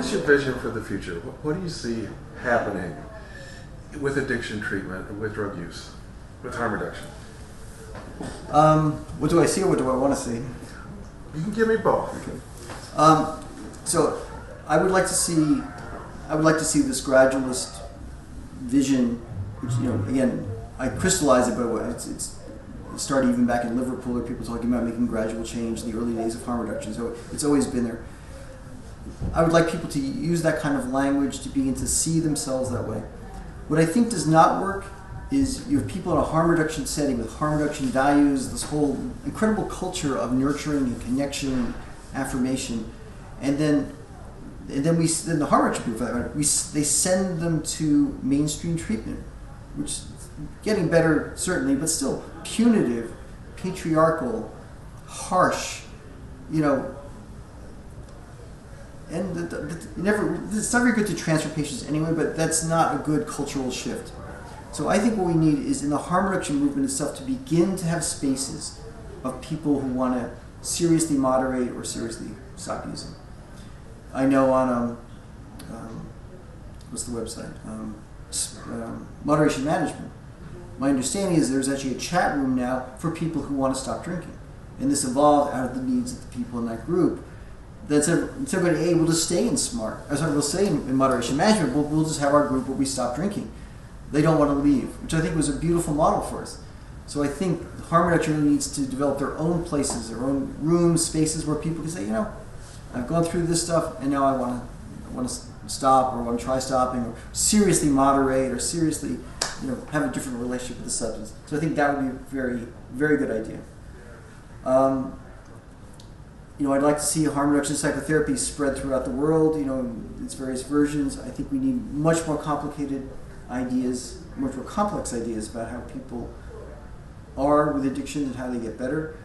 is your vision for the future? What do you see happening with addiction treatment and with drug use, with harm reduction? What do I see or what do I want to see? You can give me both. Okay. So I would like to see this gradualist vision, which, again, I crystallize it, but it started even back in Liverpool, where people talking about making gradual change in the early days of harm reduction. So it's always been there. I would like people to use that kind of language to begin to see themselves that way. What I think does not work is you have people in a harm reduction setting with harm reduction values, this whole incredible culture of nurturing and connection and affirmation, and then the harm reduction people, they send them to mainstream treatment, which is getting better certainly, but still punitive, patriarchal, harsh, and it's not very good to transfer patients anyway, but that's not a good cultural shift. So I think what we need is, in the harm reduction movement itself, to begin to have spaces of people who want to seriously moderate or seriously stop using. I know on, what's the website? Moderation Management. My understanding is there's actually a chat room now for people who want to stop drinking. And this evolved out of the needs of the people in that group. That's everybody, hey, we'll just stay in SMART. We'll stay in Moderation Management. We'll just have our group where we stop drinking. They don't want to leave, which I think was a beautiful model for us. So I think harm reduction really needs to develop their own places, their own rooms, spaces where people can say, I've gone through this stuff and now I want to stop, or want to try stopping, or seriously moderate, or seriously, have a different relationship with the substance. So I think that would be a very, very good idea. I'd like to see harm reduction psychotherapy spread throughout the world, its various versions. I think we need much more complicated ideas, much more complex ideas about how people are with addiction and how they get better.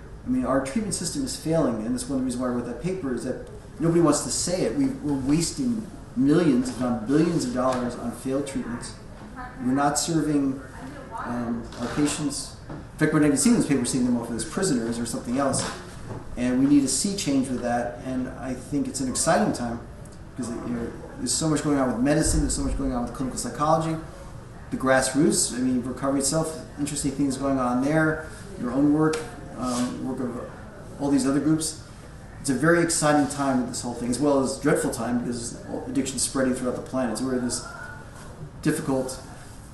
Our treatment system is failing, and that's one of the reasons why I wrote that paper, is that nobody wants to say it. We're wasting millions, if not billions of dollars on failed treatments. We're not serving our patients. In fact, we're not even seeing those papers, seeing them off as prisoners or something else. And we need to see change with that, and I think it's an exciting time, because there's so much going on with medicine, there's so much going on with clinical psychology, the grassroots, recovery itself, interesting things going on there, your own work, work of all these other groups. It's a very exciting time with this whole thing, as well as dreadful time, because addiction is spreading throughout the planet. So we're in this difficult,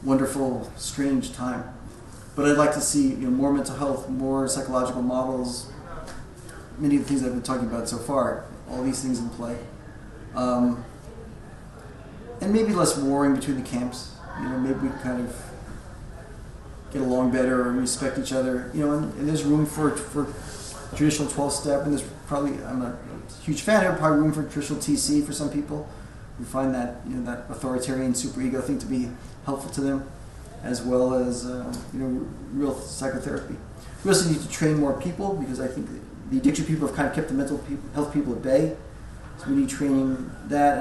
wonderful, strange time. But I'd like to see more mental health, more psychological models, many of the things I've been talking about so far, all these things in play. And maybe less warring between the camps. Maybe we kind of get along better and respect each other. And there's room for traditional 12-step, and there's probably, I'm not a huge fan of it, probably room for traditional TC for some people who find that, that authoritarian superego thing to be helpful to them, as well as, real psychotherapy. We also need to train more people, because I think the addiction people have kind of kept the mental health people at bay. So we need training that.